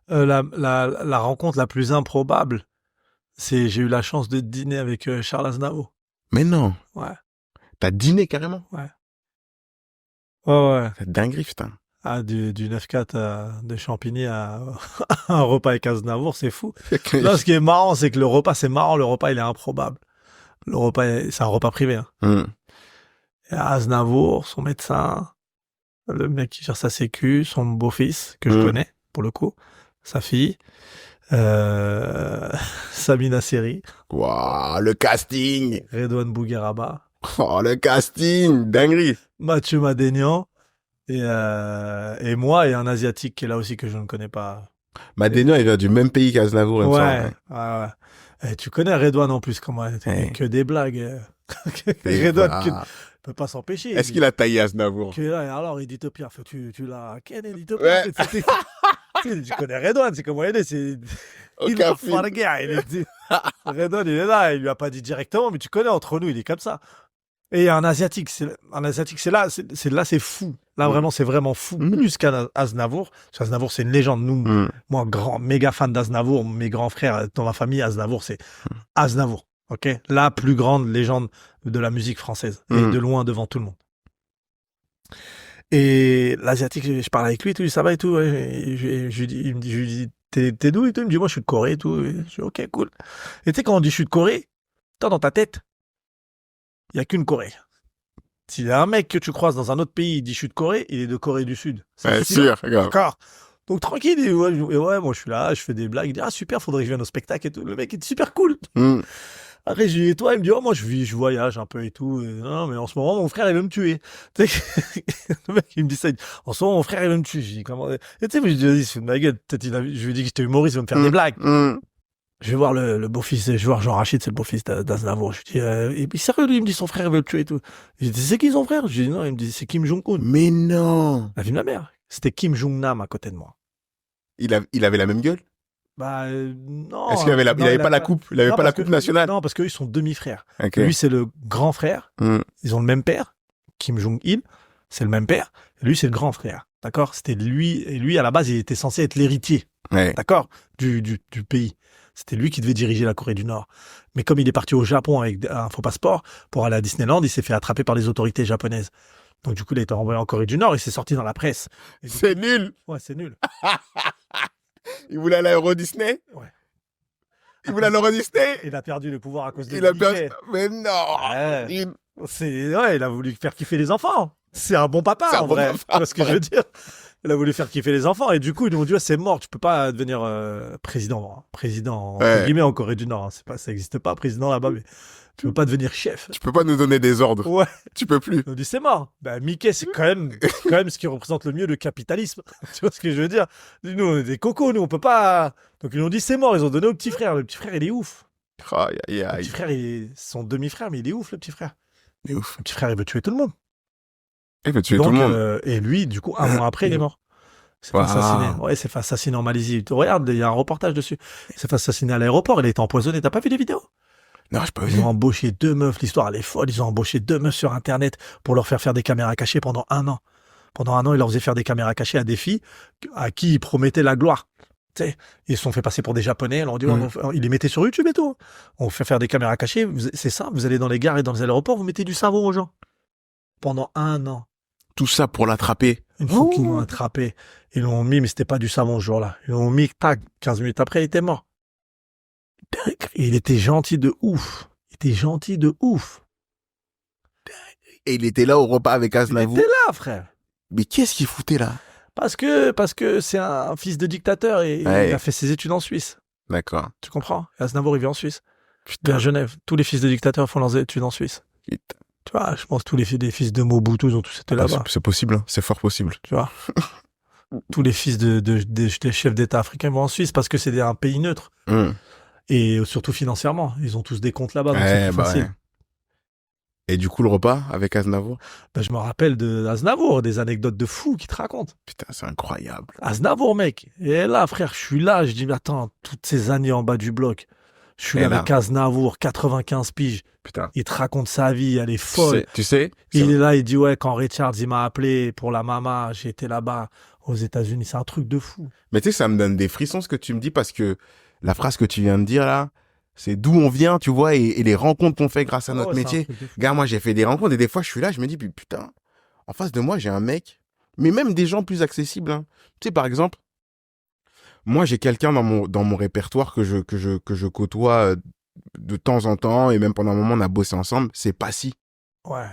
La rencontre la plus improbable, c'est j'ai eu la chance de dîner avec Charles Aznavour. Mais non. Ouais, T'as dîné carrément. ouais. Ouais. C'est dinguerie, putain. Ah, du 9-4 de Champigny à un repas avec Aznavour, c'est fou. Là, ce qui est marrant, c'est que le repas, c'est marrant, le repas, il est improbable. Le repas, c'est un repas privé. Hein. Et Aznavour, son médecin, le mec qui gère sa sécu, son beau-fils, que je connais, pour le coup, sa fille, Samina Seri. Waouh, le casting. Redouane Bougueraba. Oh, le casting, dinguerie. Mathieu Madénian. Et moi, et un Asiatique qui est là aussi que je ne connais pas. Madénian, il vient du même pays qu'Aznavour, il me semble. Ouais. Et tu connais Redouane en plus, comment que des blagues. Redouane qui ne peut pas s'empêcher. Est-ce qu'il a taillé Aznavour? Alors, il dit au pire, tu l'as. Quel est l'Éthiopien? Tu connais Redouane, c'est comment il est. Il va faire la guerre. Redouane, il est là, il lui a pas dit directement, mais tu connais entre nous, il est comme ça. Et un Asiatique, c'est là, c'est fou. Là, vraiment, c'est vraiment fou. Plus qu'Aznavour. Parce qu'Aznavour, c'est une légende. Nous, moi, méga fan d'Aznavour, mes grands frères dans ma famille, Aznavour, c'est Aznavour. Ok, la plus grande légende de la musique française. Et de loin devant tout le monde. Et l'Asiatique, je parle avec lui, tout, ça va et tout. Il me dit, t'es d'où et tout? Il me dit, moi, je suis de Corée et tout. Et je dis, ok, cool. Et tu sais, quand on dit je suis de Corée, dans ta tête, il n'y a qu'une Corée. S'il y a un mec que tu croises dans un autre pays, il dit je suis de Corée, il est de Corée du Sud. C'est sûr, d'accord. Donc tranquille, ouais, moi je suis là, je fais des blagues, il dit ah super, faudrait que je vienne au spectacle et tout. Le mec est super cool. Après je lui dis et toi, il me dit oh moi je voyage un peu et tout. Et, non mais en ce moment mon frère il veut me tuer. Le mec il me dit ça, il dit, en ce moment mon frère il veut me tuer. Je dis comment? Et tu sais, je lui dis c'est de ma gueule. Peut-être je lui dis que j'étais humoriste, il veut me faire des blagues. Je vais voir le beau-fils, je vais voir Jean Rachid, c'est le beau-fils d'Aznavour. Je dis, et puis sérieux, lui, il me dit son frère veut le tuer et tout. Je dis, c'est qui son frère? Je dis, non, il me dit, c'est Kim Jong-un. Mais non! La vie de ma mère. C'était Kim Jong-nam à côté de moi. Il avait la même gueule? Bah, non. Est-ce qu'il avait il avait pas la coupe? Il avait pas la coupe nationale? Non, parce qu'eux, ils sont demi-frères. Okay. Lui, c'est le grand frère. Ils ont le même père. Kim Jong-il, c'est le même père. Lui, c'est le grand frère. D'accord? C'était lui, et lui, à la base, il était censé être l'héritier. Ouais. D'accord? Du pays. C'était lui qui devait diriger la Corée du Nord. Mais comme il est parti au Japon avec un faux passeport pour aller à Disneyland, il s'est fait attraper par les autorités japonaises. Donc du coup, il a été renvoyé en Corée du Nord et c'est sorti dans la presse. C'est nul. Ouais, c'est nul. Il voulait aller à l'Euro Disney? Ouais. Il voulait aller à l'Euro Disney? Il a perdu le pouvoir à cause de Il a perdu. Mais non. Ouais. Il a voulu faire kiffer les enfants. C'est un bon papa, en vrai. Tu vois ce que je veux dire? Il a voulu faire kiffer les enfants et du coup ils nous ont dit c'est mort, tu peux pas devenir président entre guillemets en Corée du Nord, hein. Ça existe pas président là-bas, mais tu peux pas devenir chef. Tu peux pas nous donner des ordres. Ouais. Tu peux plus. On dit c'est mort. Ben Mickey c'est quand même ce qui représente le mieux le capitalisme. Tu vois ce que je veux dire? Nous on est des cocos, nous on peut pas. Donc ils nous ont dit c'est mort, ils ont donné au petit frère. Le petit frère il est ouf. Le petit frère il est son demi-frère mais il est ouf le petit frère. Il est ouf. Le petit frère il veut tuer tout le monde. Il veut tuer tout le monde. Et lui, du coup, un mois après, il est mort. Il s'est fait assassiner. Ouais, il s'est fait assassiner en Malaisie. Regarde, il y a un reportage dessus. Il s'est fait assassiner à l'aéroport. Il a été empoisonné. T'as pas vu les vidéos? Non, j'ai pas vu. Ils ont embauché 2 meufs. L'histoire, elle est folle. Ils ont embauché 2 meufs sur Internet pour leur faire des caméras cachées pendant 1 an. Pendant 1 an, ils leur faisaient faire des caméras cachées à des filles à qui ils promettaient la gloire. Tu sais, ils se sont fait passer pour des Japonais. Ils leur ont dit, ils les mettaient sur YouTube et tout. On fait faire des caméras cachées. C'est ça. Vous allez dans les gares et dans les aéroports, vous mettez du savon aux gens. Pendant 1 an. Tout ça pour l'attraper. Une fois qu'ils l'ont attrapé, ils l'ont mis, mais c'était pas du savon ce jour-là. Ils l'ont mis, tac, 15 minutes après, il était mort. Et il était gentil de ouf. Et il était là au repas avec Aznavour. Il était là, frère. Mais qu'est-ce qu'il foutait là? Parce que c'est un fils de dictateur et il a fait ses études en Suisse. D'accord. Tu comprends? Et Aznavour, il vit en Suisse. Putain. À Genève. Tous les fils de dictateurs font leurs études en Suisse. Putain. Tu vois, je pense que tous les fils de Mobutu, ils ont tous été là-bas. C'est possible, hein. C'est fort possible. Tu vois. Tous les fils des chefs d'État africains vont en Suisse parce que c'est un pays neutre. Et surtout financièrement. Ils ont tous des comptes là-bas, donc c'est plus facile. Ouais. Et du coup, le repas avec Aznavour? Je me rappelle d'Aznavour, des anecdotes de fou qu'il te raconte. Putain, c'est incroyable. Aznavour, mec. Et là, frère, je suis là, je dis, mais attends, toutes ces années en bas du bloc, Je suis là avec Aznavour, 95 piges. Putain. Il te raconte sa vie, elle est folle. Tu sais il est là, il dit ouais, quand Richards il m'a appelé pour la mama, j'ai été là-bas aux États-Unis. C'est un truc de fou. Mais tu sais, ça me donne des frissons ce que tu me dis parce que la phrase que tu viens de dire là, c'est d'où on vient, tu vois, et les rencontres qu'on fait grâce à notre métier. Gars, moi j'ai fait des rencontres et des fois je suis là, je me dis putain, en face de moi j'ai un mec, mais même des gens plus accessibles. Hein. Tu sais, par exemple, moi j'ai quelqu'un dans mon répertoire que je côtoie de temps en temps et même pendant un moment on a bossé ensemble, c'est Passy. Ouais.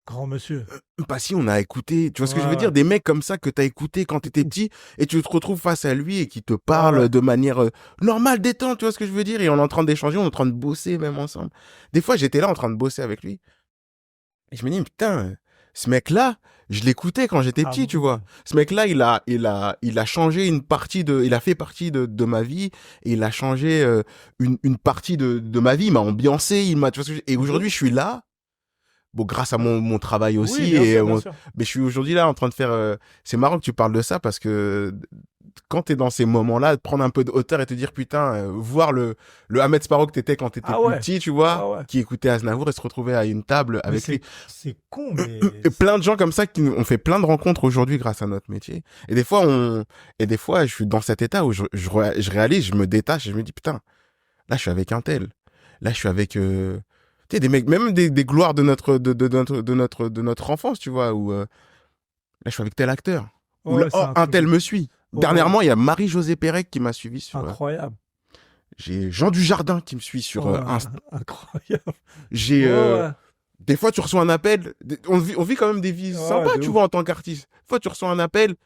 Grand monsieur. Passy, on a écouté, tu vois ce que je veux dire, des mecs comme ça que t'as écouté quand t'étais petit et tu te retrouves face à lui et qui te parle de manière normale, détente, tu vois ce que je veux dire, et on est en train d'échanger, on est en train de bosser même ensemble. Des fois, j'étais là en train de bosser avec lui et je me dis, putain, ce mec-là, je l'écoutais quand j'étais petit, tu vois. Ce mec-là, il a changé il a fait partie de ma vie et il a changé une partie de ma vie, il m'a ambiancé, tu vois ce que je veux dire, et aujourd'hui, je suis là. Bon, grâce à mon travail aussi, oui, bien sûr. Mais je suis aujourd'hui là en train de faire. C'est marrant que tu parles de ça parce que quand t'es dans ces moments-là, de prendre un peu de hauteur et te dire putain, voir le Ahmed Sparrow que t'étais quand t'étais plus petit, tu vois, qui écoutait Aznavour et se retrouvait à une table avec lui. C'est con, mais et plein de gens comme ça qui ont fait plein de rencontres aujourd'hui grâce à notre métier. Et des fois, je suis dans cet état où je réalise, je me détache et je me dis putain, là je suis avec un tel, là je suis avec tu sais, des mecs, même des gloires de notre enfance, tu vois, où là, je suis avec tel acteur. Ou là, un tel me suit. Dernièrement, il y a Marie-Josée Pérec qui m'a suivi sur... Incroyable. J'ai Jean Dujardin qui me suit sur Insta. Incroyable. J'ai... Des fois, tu reçois un appel. On vit quand même des vies sympas, tu vois, en tant qu'artiste. Des fois, tu reçois un appel.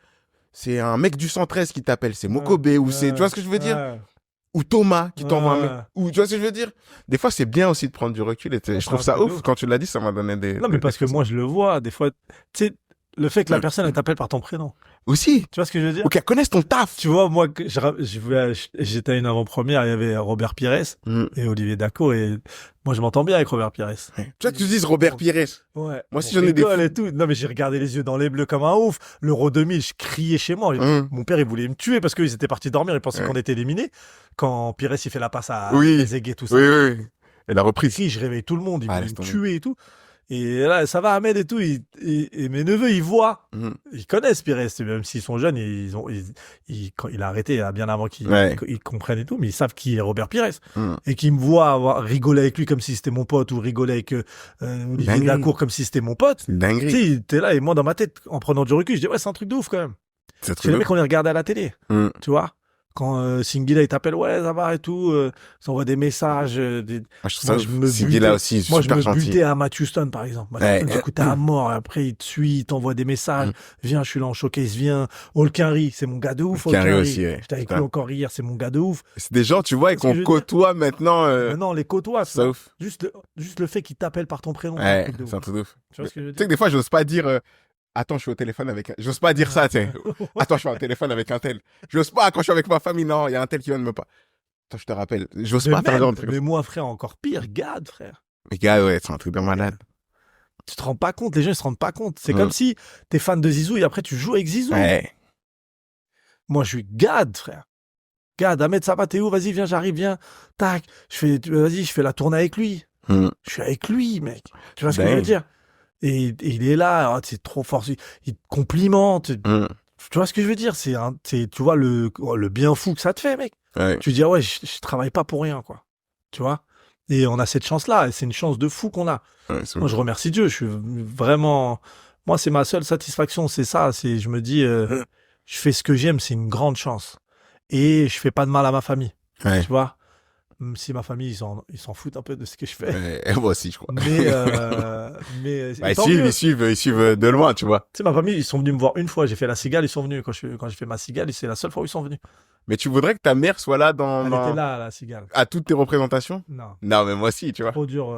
C'est un mec du 113 qui t'appelle. C'est Mokobé ou c'est... Tu vois ce que je veux dire? Ou Thomas qui t'envoie un mail. Ou tu vois ce que je veux dire? Des fois, c'est bien aussi de prendre du recul. Et je trouve ça ouf. Quand tu l'as dit, ça m'a donné des... Non, mais parce que moi, je le vois. Des fois, tu sais, le fait que la personne, elle t'appelle par ton prénom. Aussi. Tu vois ce que je veux dire? Ou qu'elle connaisse ton taf. Tu vois, moi, j'étais à une avant-première, il y avait Robert Pires et Olivier Daco. Et moi, je m'entends bien avec Robert Pires. Tu vois que tu dises Robert Pires. Ouais. Moi, si j'en ai des... et tout. Non, mais j'ai regardé les yeux dans les bleus comme un ouf. L'Euro 2000, je criais chez moi. Mon père, il voulait me tuer parce qu'ils étaient partis dormir. Ils pensaient qu'on était éliminés. Quand Pires, il fait la passe à Trezeguet, tout ça. Oui. Et la reprise. Je réveille tout le monde. Il voulait me tuer et tout. Et là, ça va, Ahmed et tout. Et mes neveux, ils voient. Ils connaissent Pires. Même s'ils sont jeunes, il a arrêté bien avant qu'ils comprennent et tout. Mais ils savent qui est Robert Pires. Et qu'ils me voient rigoler avec lui comme si c'était mon pote ou rigoler avec Olivier Dacour comme si c'était mon pote. Dinguerie. Tu sais, t'es là et moi, dans ma tête, en prenant du recul, je dis, ouais, c'est un truc de ouf quand même. C'est le mec qu'on les regardait à la télé. Tu vois? Quand Singila il t'appelle, ouais, ça va et tout, s'envoie des messages. Singila aussi, super gentil. Moi, je me butais à Matt Houston, par exemple. Matt Houston, j'écoutais à mort. Après, il te suit, il t'envoie des messages. Viens, je suis là en showcase, viens. Hulkenry, c'est mon gars de ouf. Hulkenry aussi, J'étais avec lui encore hier, c'est mon gars de ouf. C'est des gens, tu vois, et qu'on côtoie maintenant. Non, les côtoie. C'est ouf. Juste le fait qu'ils t'appellent par ton prénom. Ouais, c'est un truc de ouf. Tu vois ce que je veux dire? Tu sais que des fois, j'ose pas dire... Attends, je suis au téléphone avec un... J'ose pas dire ça, tu sais. Attends, je suis au téléphone avec un tel. J'ose pas, quand je suis avec ma famille, non, il y a un tel qui vient de me pas. Attends, je te rappelle. J'ose pas faire genre de truc. Mais moi, frère, encore pire. Gad, frère. Mais gars, ouais, c'est un truc de malade. Tu te rends pas compte, les gens, ils se rendent pas compte. C'est comme si t'es fan de Zizou et après, tu joues avec Zizou. Ouais. Moi, je suis Gad, frère. Gad, Ahmed, ça va, t'es où? Vas-y, viens, j'arrive, viens. Tac. Vas-y, je fais la tournée avec lui. Je suis avec lui, mec. Tu vois ce que je veux dire? Et il est là, c'est trop fort. Il te complimente. Tu vois ce que je veux dire? Tu vois le bien fou que ça te fait, mec. Ouais. Tu dis, ouais, je travaille pas pour rien, quoi. Tu vois? Et on a cette chance-là. Et c'est une chance de fou qu'on a. Ouais, moi, je remercie Dieu. Je suis vraiment... Moi, c'est ma seule satisfaction, c'est ça. Je me dis, je fais ce que j'aime, c'est une grande chance. Et je fais pas de mal à ma famille. Ouais. Tu vois? Même si ma famille, ils s'en foutent un peu de ce que je fais. Moi aussi, je crois. Mais ils suivent de loin, tu vois. Tu sais, ma famille, ils sont venus me voir une fois. J'ai fait la cigale, ils sont venus. Quand j'ai fait ma cigale, c'est la seule fois où ils sont venus. Mais tu voudrais que ta mère soit là Elle était là, la cigale. À toutes tes représentations? Non. Non, mais moi aussi, tu vois. Trop dur.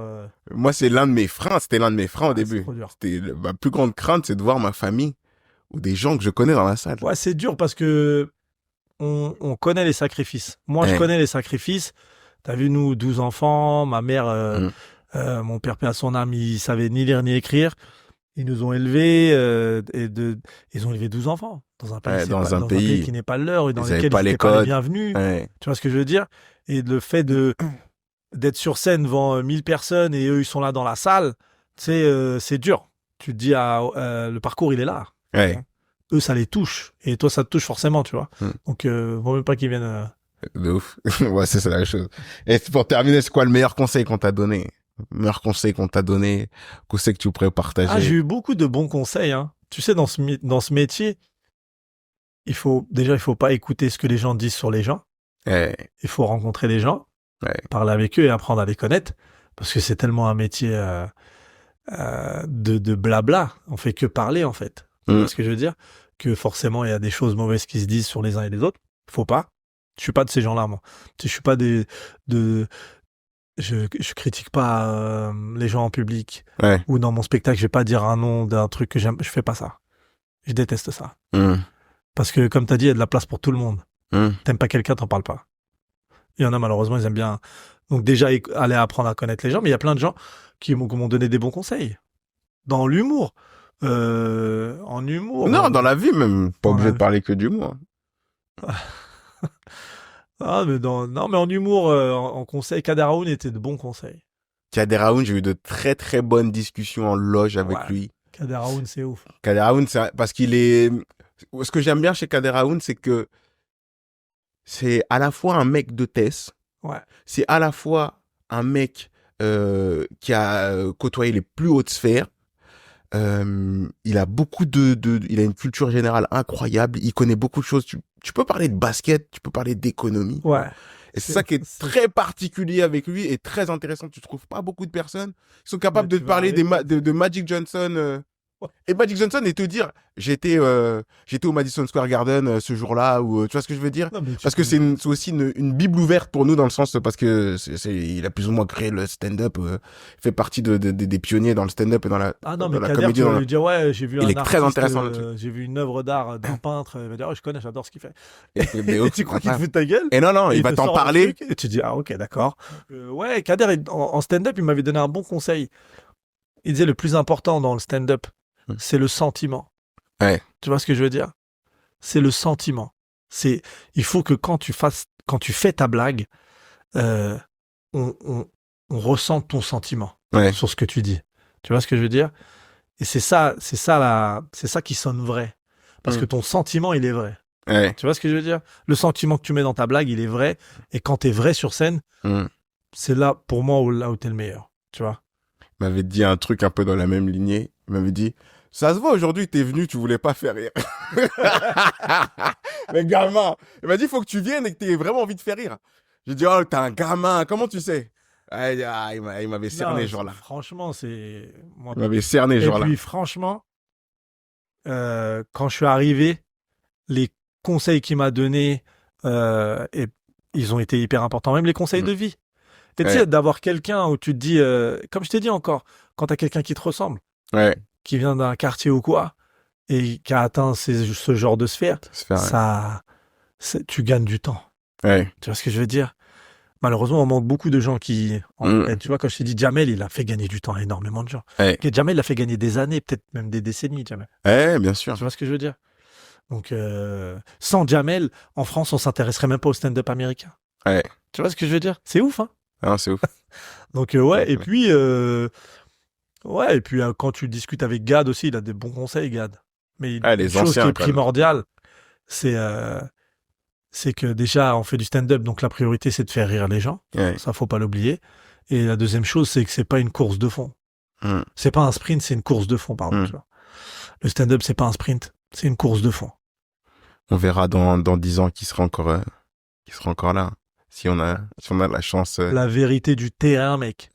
Moi, c'est l'un de mes freins. C'était l'un de mes freins au début. Trop dur. Ma plus grande crainte, c'est de voir ma famille ou des gens que je connais dans la salle. Ouais, c'est dur parce que on connaît les sacrifices. Moi, je connais les sacrifices. T'as vu, nous, 12 enfants, ma mère, mon père, paix à son âme, il savait ni lire ni écrire. Ils nous ont élevés ils ont élevé 12 enfants dans un pays, Ouais, dans un dans un pays pays, qui n'est pas le leur et dans ils avaient lequel pas ils les n'étaient pas les codes. bienvenus. Ouais. Tu vois ce que je veux dire? Et le fait d'être sur scène devant 1000 personnes et eux, ils sont là dans la salle, tu sais, c'est dur. Tu te dis, le parcours, il est là. Ouais. Eux, ça les touche. Et toi, ça te touche forcément, tu vois. Donc, vaut même pas qu'ils viennent... De ouf. Ouais, c'est ça la chose. Et pour terminer, c'est quoi le meilleur conseil qu'on t'a donné? Le meilleur conseil qu'on t'a donné, conseil que tu pourrais partager? Ah, j'ai eu beaucoup de bons conseils, hein. Tu sais, dans ce métier, il faut pas écouter ce que les gens disent sur les gens. Ouais. Il faut rencontrer les gens, Ouais. parler avec eux et apprendre à les connaître. Parce que c'est tellement un métier de blabla. On fait que parler, en fait. Tu vois ce que je veux dire? Que forcément, il y a des choses mauvaises qui se disent sur les uns et les autres. Faut pas. Je suis pas de ces gens-là, moi. Je suis pas je critique pas les gens en public. Ouais. Ou dans mon spectacle, je vais pas dire un nom d'un truc que j'aime. Je fais pas ça. Je déteste ça. Parce que, comme t'as dit, il y a de la place pour tout le monde. T'aimes pas quelqu'un, t'en parles pas. Il y en a, malheureusement, ils aiment bien. Donc, déjà, aller apprendre à connaître les gens. Mais il y a plein de gens qui m'ont donné des bons conseils. Dans l'humour. En humour. Non, dans la vie même. Pas obligé de parler que d'humour. Ah, mais non, mais en humour, en conseil, Kader Aoun était de bons conseils. Kader Aoun, j'ai eu de très très bonnes discussions en loge avec lui. Kader Aoun, c'est ouf. Kader Aoun, parce qu'il est... Ce que j'aime bien chez Kader Aoun, c'est que c'est à la fois un mec de Tess, c'est à la fois un mec qui a côtoyé les plus hautes sphères. Il a il a une culture générale incroyable. Il connaît beaucoup de choses. Tu peux parler de basket, tu peux parler d'économie. Ouais. Et c'est ça qui est très particulier avec lui et très intéressant. Tu trouves pas beaucoup de personnes qui sont capables de te parler de Magic Johnson. Et Magic Johnson et te dire, j'étais au Madison Square Garden ce jour-là, ou tu vois ce que je veux dire? Parce que c'est aussi une bible ouverte pour nous dans le sens, parce que il a plus ou moins créé le stand-up, fait partie des pionniers dans le stand-up et dans la comédie. Tu vas lui dire, ouais, j'ai vu il est très intéressant. J'ai vu une œuvre d'art d'un peintre. Il va dire, oh, je connais, j'adore ce qu'il fait. Et tu crois qu'il te fout de ta gueule? Et non, il va t'en parler. Et tu dis, ah, ok, d'accord. Ouais, Kader, en stand-up, il m'avait donné un bon conseil. Il disait, le plus important dans le stand-up, c'est le sentiment. Ouais. Tu vois ce que je veux dire? C'est le sentiment. Il faut que quand tu fais ta blague, on ressente ton sentiment sur ce que tu dis. Tu vois ce que je veux dire? Et c'est ça qui sonne vrai. Parce que ton sentiment, il est vrai. Ouais. Tu vois ce que je veux dire? Le sentiment que tu mets dans ta blague, il est vrai. Et quand t'es vrai sur scène, c'est là, pour moi, là où t'es le meilleur. Tu vois? Il m'avait dit un truc un peu dans la même lignée. Il m'avait dit, ça se voit aujourd'hui, t'es venu, tu voulais pas faire rire. Mais gamin, il m'a dit, faut que tu viennes et que t'aies vraiment envie de faire rire. J'ai dit, oh, t'es un gamin, comment tu sais? Il m'avait cerné ce jour-là. Franchement, il m'avait cerné ce jour-là. Et puis, franchement, quand je suis arrivé, les conseils qu'il m'a donnés, ils ont été hyper importants. Même les conseils de vie. Et tu sais, d'avoir quelqu'un où tu te dis, comme je t'ai dit encore, quand t'as quelqu'un qui te ressemble, qui vient d'un quartier ou quoi, et qui a atteint ce genre de sphère, tu gagnes du temps. Ouais. Tu vois ce que je veux dire? Malheureusement, on manque beaucoup de gens qui... Tu vois, quand je t'ai dit Jamel, il a fait gagner du temps à énormément de gens. Jamel, il a fait gagner des années, peut-être même des décennies, Jamel. Bien sûr. Tu vois ce que je veux dire? Donc, sans Jamel, en France, on s'intéresserait même pas au stand-up américain. Tu vois ce que je veux dire? C'est ouf, hein? Ah, c'est ouf. Donc, et puis... quand tu discutes avec Gad aussi, il a des bons conseils, Gad. Mais les chose anciens, qui est primordiale, c'est que déjà, on fait du stand-up, donc la priorité, c'est de faire rire les gens. Ça, faut pas l'oublier. Et la deuxième chose, c'est que c'est pas une course de fond. C'est pas un sprint, c'est une course de fond, pardon. Tu vois. Le stand-up, c'est pas un sprint, c'est une course de fond. On verra dans 10 ans qui sera encore là. Si on a la chance. La vérité du terrain, mec.